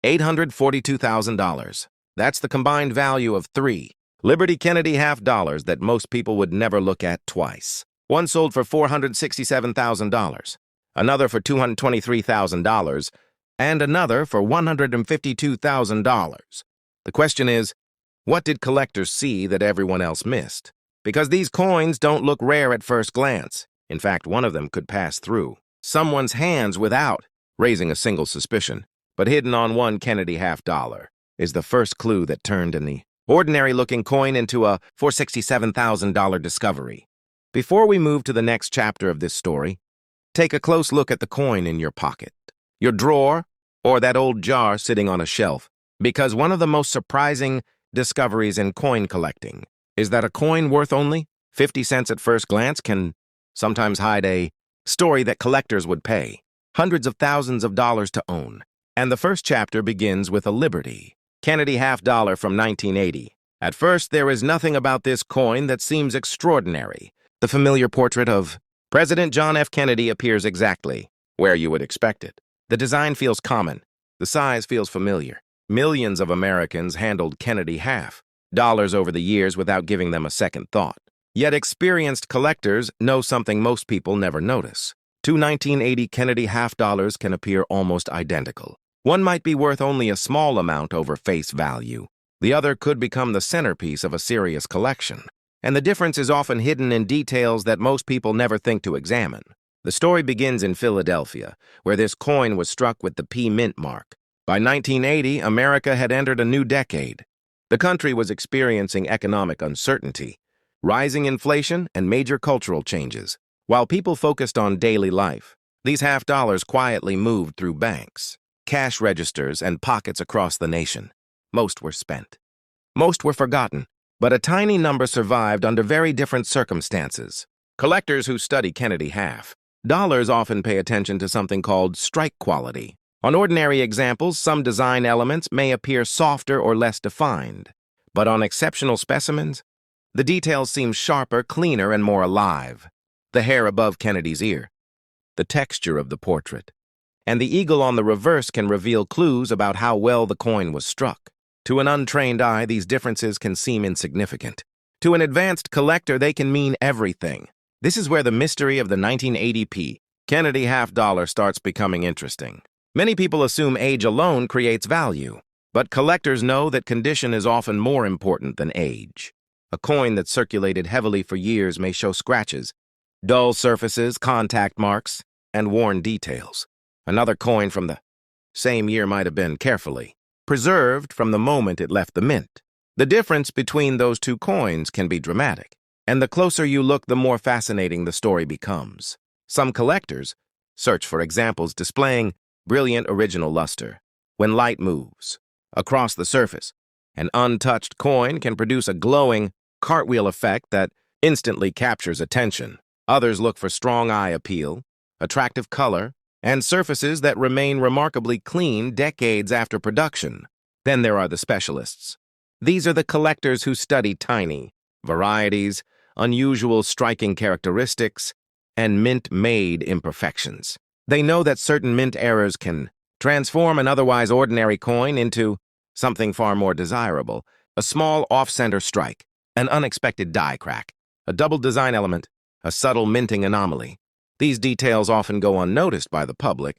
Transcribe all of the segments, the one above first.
$842,000. That's the combined value of 3 Liberty Kennedy half dollars that most people would never look at twice. One sold for $467,000, another for $223,000, and another for $152,000. The question is, what did collectors see that everyone else missed? Because these coins don't look rare at first glance. In fact, one of them could pass through someone's hands without raising a single suspicion. But hidden on one Kennedy half dollar is the first clue that turned an ordinary-looking coin into a $467,000 discovery. Before we move to the next chapter of this story, take a close look at the coin in your pocket, your drawer, or that old jar sitting on a shelf, because one of the most surprising discoveries in coin collecting is that a coin worth only 50 cents at first glance can sometimes hide a story that collectors would pay hundreds of thousands of dollars to own. And the first chapter begins with a Liberty Kennedy half dollar from 1980. At first, there is nothing about this coin that seems extraordinary. The familiar portrait of President John F. Kennedy appears exactly where you would expect it. The design feels common. The size feels familiar. Millions of Americans handled Kennedy half dollars over the years without giving them a second thought. Yet experienced collectors know something most people never notice. Two 1980 Kennedy half dollars can appear almost identical. One might be worth only a small amount over face value. The other could become the centerpiece of a serious collection. And the difference is often hidden in details that most people never think to examine. The story begins in Philadelphia, where this coin was struck with the P mint mark. By 1980, America had entered a new decade. The country was experiencing economic uncertainty, rising inflation, and major cultural changes. While people focused on daily life, these half dollars quietly moved through banks, cash registers, and pockets across the nation. Most were spent. Most were forgotten, but a tiny number survived under very different circumstances. Collectors who study Kennedy half dollars often pay attention to something called strike quality. On ordinary examples, some design elements may appear softer or less defined, but on exceptional specimens, the details seem sharper, cleaner, and more alive. The hair above Kennedy's ear, the texture of the portrait, and the eagle on the reverse can reveal clues about how well the coin was struck. To an untrained eye, these differences can seem insignificant. To an advanced collector, they can mean everything. This is where the mystery of the 1980 Kennedy half dollar starts becoming interesting. Many people assume age alone creates value, but collectors know that condition is often more important than age. A coin that circulated heavily for years may show scratches, dull surfaces, contact marks, and worn details. Another coin from the same year might have been carefully preserved from the moment it left the mint. The difference between those two coins can be dramatic, and the closer you look, the more fascinating the story becomes. Some collectors search for examples displaying brilliant original luster. When light moves across the surface, an untouched coin can produce a glowing cartwheel effect that instantly captures attention. Others look for strong eye appeal, attractive color, and surfaces that remain remarkably clean decades after production. Then there are the specialists. These are the collectors who study tiny varieties, unusual striking characteristics, and mint-made imperfections. They know that certain mint errors can transform an otherwise ordinary coin into something far more desirable. A small off-center strike, an unexpected die crack, a double design element, a subtle minting anomaly. These details often go unnoticed by the public,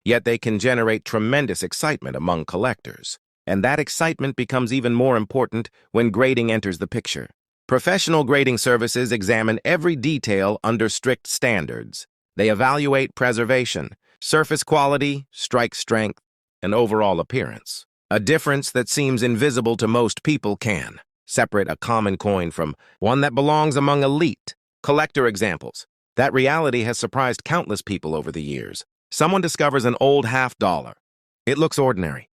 yet they can generate tremendous excitement among collectors. And that excitement becomes even more important when grading enters the picture. Professional grading services examine every detail under strict standards. They evaluate preservation, surface quality, strike strength, and overall appearance. A difference that seems invisible to most people can separate a common coin from one that belongs among elite collector examples. That reality has surprised countless people over the years. Someone discovers an old half dollar. It looks ordinary.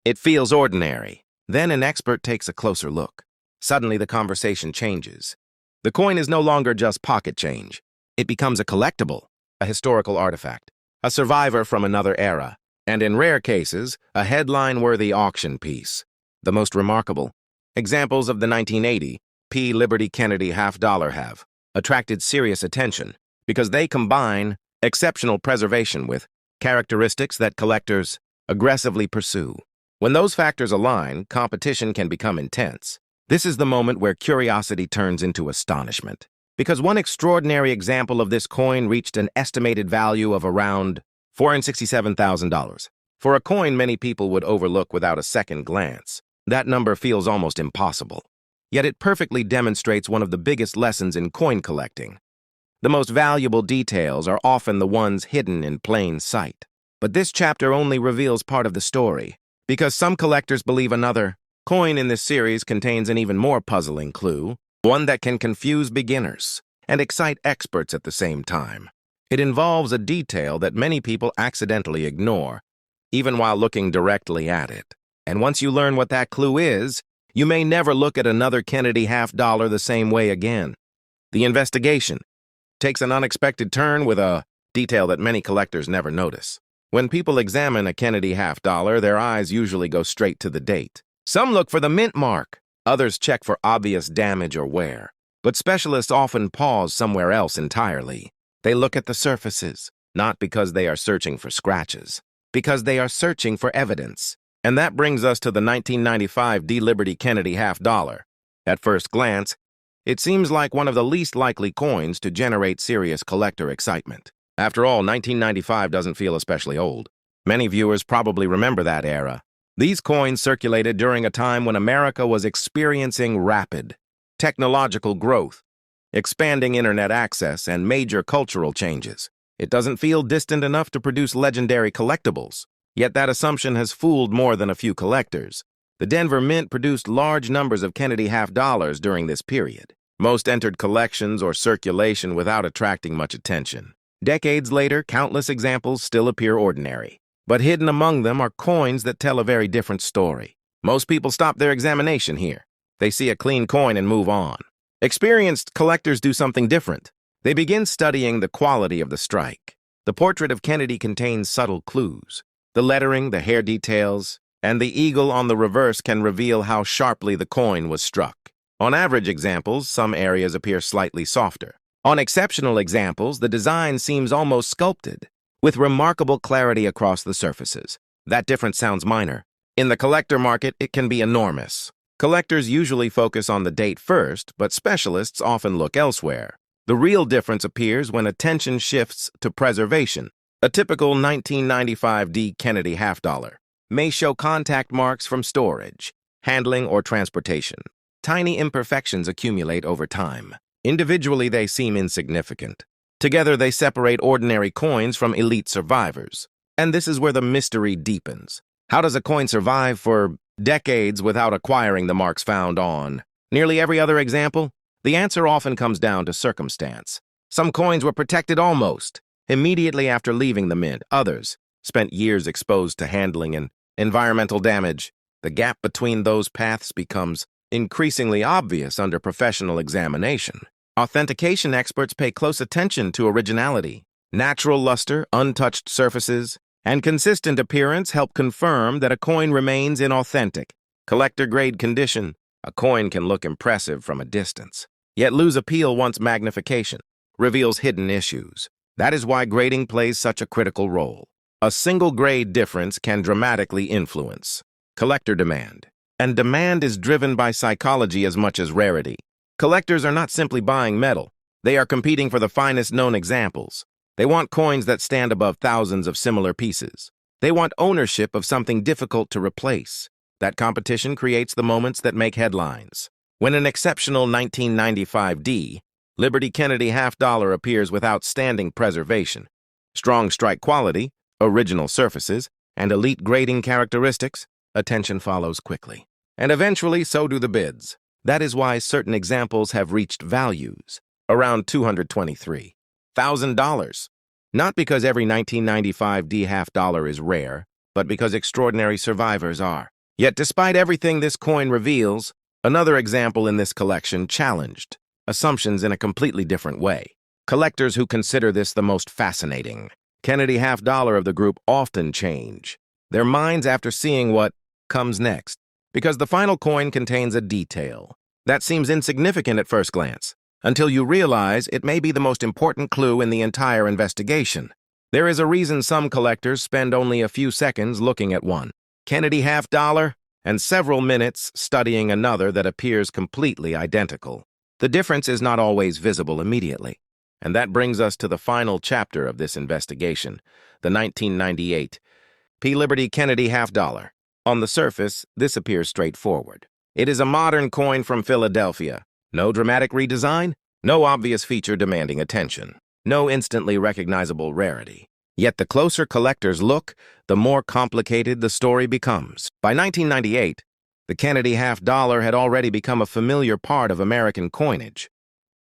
It feels ordinary. Then an expert takes a closer look. Suddenly the conversation changes. The coin is no longer just pocket change. It becomes a collectible, a historical artifact, a survivor from another era, and in rare cases, a headline-worthy auction piece. The most remarkable examples of the 1980 Liberty Kennedy half dollar have attracted serious attention because they combine exceptional preservation with characteristics that collectors aggressively pursue. When those factors align, competition can become intense. This is the moment where curiosity turns into astonishment. Because one extraordinary example of this coin reached an estimated value of around $467,000. For a coin many people would overlook without a second glance, that number feels almost impossible. Yet it perfectly demonstrates one of the biggest lessons in coin collecting. The most valuable details are often the ones hidden in plain sight. But this chapter only reveals part of the story, because some collectors believe another coin in this series contains an even more puzzling clue, one that can confuse beginners and excite experts at the same time. It involves a detail that many people accidentally ignore, even while looking directly at it. And once you learn what that clue is, you may never look at another Kennedy half-dollar the same way again. The investigation takes an unexpected turn with a detail that many collectors never notice. When people examine a Kennedy half-dollar, their eyes usually go straight to the date. Some look for the mint mark. Others check for obvious damage or wear. But specialists often pause somewhere else entirely. They look at the surfaces, not because they are searching for scratches, because they are searching for evidence. And that brings us to the 1995 D. Liberty Kennedy half-dollar. At first glance, it seems like one of the least likely coins to generate serious collector excitement. After all, 1995 doesn't feel especially old. Many viewers probably remember that era. These coins circulated during a time when America was experiencing rapid technological growth, expanding internet access, and major cultural changes. It doesn't feel distant enough to produce legendary collectibles. Yet that assumption has fooled more than a few collectors. The Denver Mint produced large numbers of Kennedy half-dollars during this period. Most entered collections or circulation without attracting much attention. Decades later, countless examples still appear ordinary. But hidden among them are coins that tell a very different story. Most people stop their examination here. They see a clean coin and move on. Experienced collectors do something different. They begin studying the quality of the strike. The portrait of Kennedy contains subtle clues. The lettering, the hair details, and the eagle on the reverse can reveal how sharply the coin was struck. On average examples, some areas appear slightly softer. On exceptional examples, the design seems almost sculpted, with remarkable clarity across the surfaces. That difference sounds minor. In the collector market, it can be enormous. Collectors usually focus on the date first, but specialists often look elsewhere. The real difference appears when attention shifts to preservation. A typical 1995 D. Kennedy half-dollar may show contact marks from storage, handling, or transportation. Tiny imperfections accumulate over time. Individually, they seem insignificant. Together, they separate ordinary coins from elite survivors. And this is where the mystery deepens. How does a coin survive for decades without acquiring the marks found on nearly every other example? The answer often comes down to circumstance. Some coins were protected almost immediately after leaving the mint. Others spent years exposed to handling and environmental damage. The gap between those paths becomes increasingly obvious under professional examination. Authentication experts pay close attention to originality. Natural luster, untouched surfaces, and consistent appearance help confirm that a coin remains in authentic, collector-grade condition. A coin can look impressive from a distance, yet lose appeal once magnification reveals hidden issues. That is why grading plays such a critical role. A single grade difference can dramatically influence collector demand. And demand is driven by psychology as much as rarity. Collectors are not simply buying metal. They are competing for the finest known examples. They want coins that stand above thousands of similar pieces. They want ownership of something difficult to replace. That competition creates the moments that make headlines. When an exceptional 1995 D. Liberty Kennedy half-dollar appears with outstanding preservation, strong strike quality, original surfaces, and elite grading characteristics, attention follows quickly. And eventually, so do the bids. That is why certain examples have reached values around $223,000. Not because every 1995 D half-dollar is rare, but because extraordinary survivors are. Yet despite everything this coin reveals, another example in this collection challenged assumptions in a completely different way. Collectors who consider this the most fascinating Kennedy half-dollar of the group often change their minds after seeing what comes next, because the final coin contains a detail that seems insignificant at first glance, until you realize it may be the most important clue in the entire investigation. There is a reason some collectors spend only a few seconds looking at one. Kennedy half-dollar, and several minutes studying another that appears completely identical. The difference is not always visible immediately. And that brings us to the final chapter of this investigation, the 1998 P. Liberty Kennedy half-dollar. On the surface, this appears straightforward. It is a modern coin from Philadelphia. No dramatic redesign, no obvious feature demanding attention, no instantly recognizable rarity. Yet the closer collectors look, the more complicated the story becomes. By 1998, the Kennedy half-dollar had already become a familiar part of American coinage.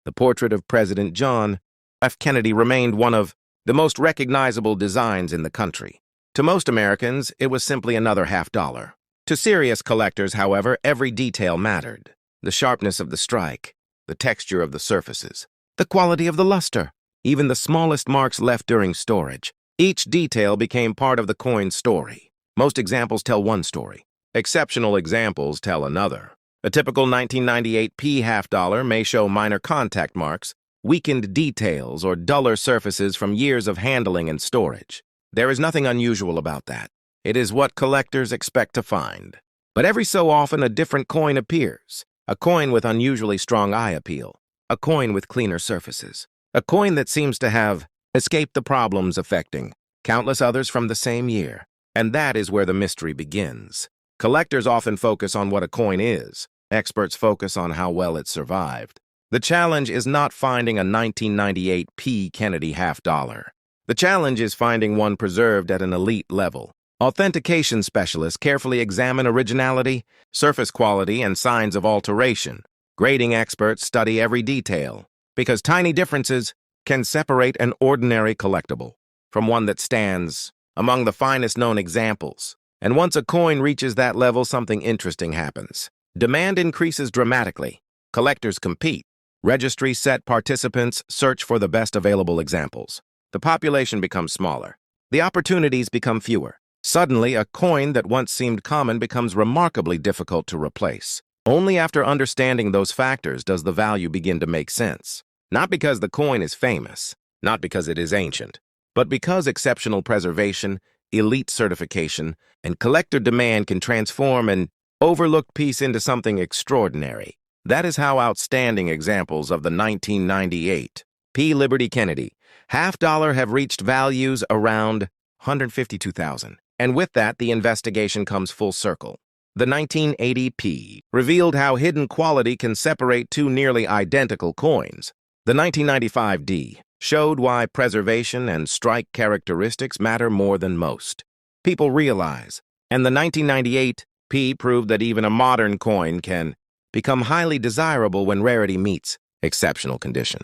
The portrait of President John F. Kennedy remained one of the most recognizable designs in the country. To most Americans, it was simply another half-dollar. To serious collectors, however, every detail mattered. The sharpness of the strike, the texture of the surfaces, the quality of the luster, even the smallest marks left during storage. Each detail became part of the coin's story. Most examples tell one story. Exceptional examples tell another. A typical 1998 P half-dollar may show minor contact marks, weakened details, or duller surfaces from years of handling and storage. There is nothing unusual about that. It is what collectors expect to find. But every so often a different coin appears. A coin with unusually strong eye appeal. A coin with cleaner surfaces. A coin that seems to have escaped the problems affecting countless others from the same year. And that is where the mystery begins. Collectors often focus on what a coin is. Experts focus on how well it survived. The challenge is not finding a 1998 P. Kennedy half-dollar. The challenge is finding one preserved at an elite level. Authentication specialists carefully examine originality, surface quality, and signs of alteration. Grading experts study every detail, because tiny differences can separate an ordinary collectible from one that stands among the finest known examples. And once a coin reaches that level, something interesting happens. Demand increases dramatically. Collectors compete. Registries set participants search for the best available examples. The population becomes smaller. The opportunities become fewer. Suddenly, a coin that once seemed common becomes remarkably difficult to replace. Only after understanding those factors does the value begin to make sense. Not because the coin is famous, not because it is ancient, but because exceptional preservation, elite certification, and collector demand can transform an overlooked piece into something extraordinary. That is how outstanding examples of the 1998 P. Liberty Kennedy half-dollar have reached values around $152,000. And with that, the investigation comes full circle. The 1980 P revealed how hidden quality can separate two nearly identical coins. The 1995 D showed why preservation and strike characteristics matter more than most people realize. And the 1998 P proved that even a modern coin can become highly desirable when rarity meets exceptional condition.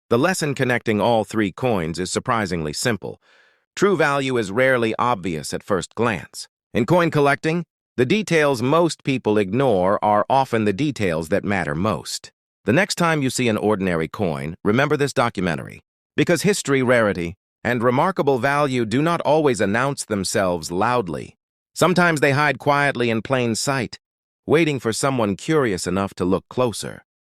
The lesson connecting all three coins is surprisingly simple. True value is rarely obvious at first glance. In coin collecting, the details most people ignore are often the details that matter most. The next time you see an ordinary coin, remember this documentary. Because history, rarity, and remarkable value do not always announce themselves loudly. Sometimes they hide quietly in plain sight, waiting for someone curious enough to look closer.